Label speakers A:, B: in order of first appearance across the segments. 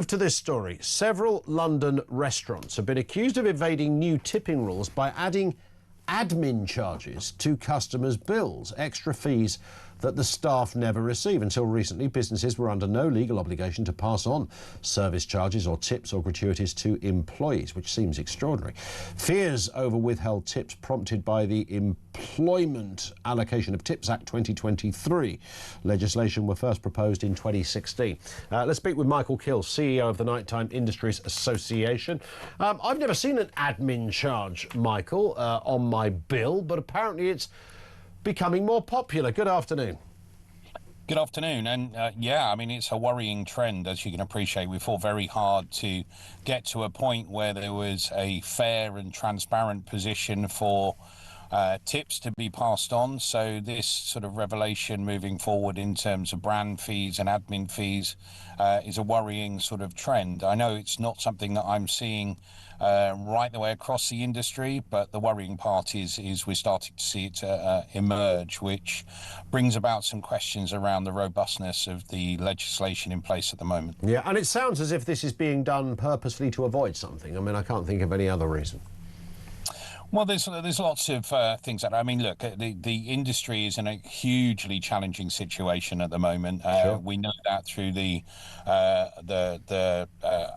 A: To this story, several London restaurants have been accused of evading new tipping rules by adding admin charges to customers' bills, extra fees that the staff never receive. Until recently, businesses were under no legal obligation to pass on service charges or tips or gratuities to employees, which seems extraordinary. Fears over withheld tips prompted by the Employment Allocation of Tips Act 2023 legislation were first proposed in 2016. Let's speak with Micahel, CEO of the Nighttime Industries Association. I've never seen an admin charge, Michael, on my bill, but apparently it's becoming more popular. Good afternoon.
B: Good afternoon. And yeah, I mean, it's a worrying trend, as you can appreciate. We fought very hard to get to a point where there was a fair and transparent position for tips to be passed on. So this sort of revelation moving forward in terms of brand fees and admin fees is a worrying sort of trend. I know it's not something that I'm seeing right the way across the industry, but the worrying part is we're starting to see it emerge, which brings about some questions around the robustness of the legislation in place at the moment.
A: Yeah, and it sounds as if this is being done purposely to avoid something. I mean, I can't think of any other reason.
B: Well, there's lots of things that, I mean, look, the industry is in a hugely challenging situation at the moment.
A: Sure.
B: We know that through the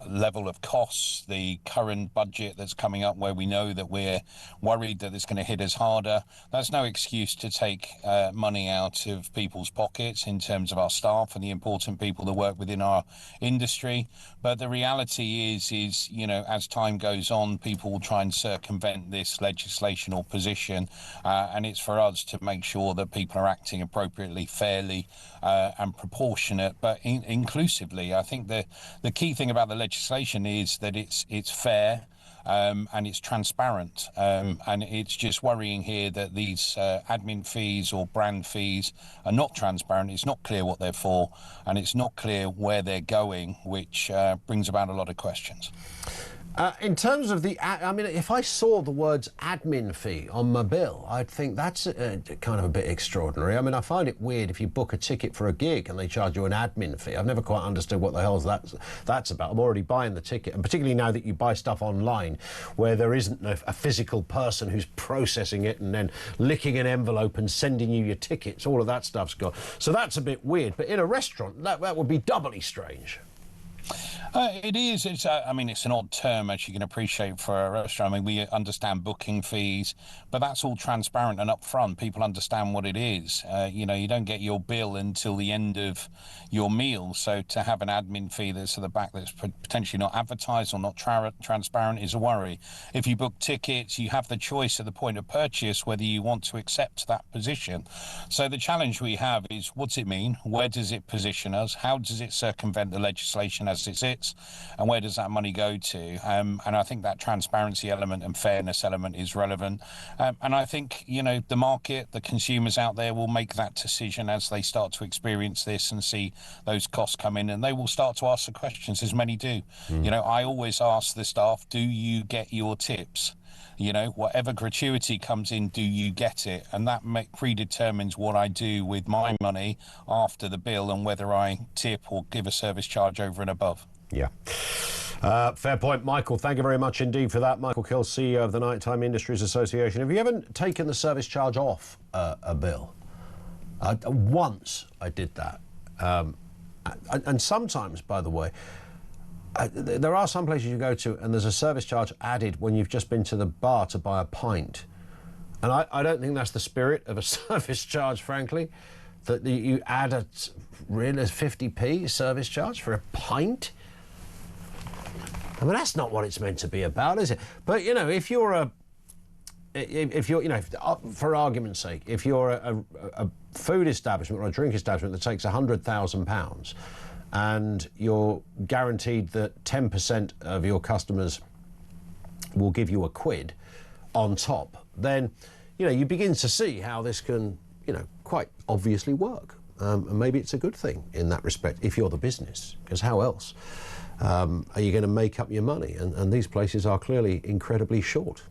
B: level of costs, the current budget that's coming up, where we know that we're worried that it's going to hit us harder. That's no excuse to take money out of people's pockets in terms of our staff and the important people that work within our industry. But the reality is, you know, as time goes on, people will try and circumvent this legislation or position, and it's for us to make sure that people are acting appropriately, fairly, and proportionate, but inclusively. I think the key thing about the legislation is that it's fair, and it's transparent, and it's just worrying here that these admin fees or brand fees are not transparent. It's not clear what they're for, and it's not clear where they're going, which brings about a lot of questions.
A: In terms of the, I mean, if I saw the words admin fee on my bill, I'd think that's kind of a bit extraordinary. I mean, I find it weird if you book a ticket for a gig and they charge you an admin fee. I've never quite understood what the hell that's about. I'm already buying the ticket, and particularly now that you buy stuff online where there isn't a physical person who's processing it and then licking an envelope and sending you your tickets. All of that stuff's gone. So that's a bit weird. But in a restaurant, that would be doubly strange.
B: It is. I mean, it's an odd term, as you can appreciate, for a restaurant. I mean, we understand booking fees, but that's all transparent and upfront. People understand what it is. You know, you don't get your bill until the end of your meal. So to have an admin fee that's at the back that's potentially not advertised or not transparent is a worry. If you book tickets, you have the choice at the point of purchase whether you want to accept that position. So the challenge we have is, what's it mean? Where does it position us? How does it circumvent the legislation as it sits? And where does that money go to? And I think that transparency element and fairness element is relevant. And I think, you know, the market, the consumers out there will make that decision as they start to experience this and see those costs come in, and they will start to ask the questions, as many do. You know, I always ask the staff, do you get your tips? You know, whatever gratuity comes in, do you get it? And that predetermines what I do with my money after the bill and whether I tip or give a service charge over and above.
A: Yeah. Fair point, Michael. Thank you very much indeed for that. Micahel, CEO of the Nighttime Industries Association. Have you ever taken the service charge off a bill? Once I did that. And sometimes, by the way, there are some places you go to and there's a service charge added when you've just been to the bar to buy a pint. And I don't think that's the spirit of a service charge, frankly, that you add a real 50p service charge for a pint. I mean, that's not what it's meant to be about, is it? But, you know, if you're, you know, for argument's sake, if you're a food establishment or a drink establishment that takes £100,000 and you're guaranteed that 10% of your customers will give you £1 on top, then, you know, you begin to see how this can, you know, quite obviously work. And maybe it's a good thing in that respect if you're the business, because how else are you going to make up your money? And these places are clearly incredibly short.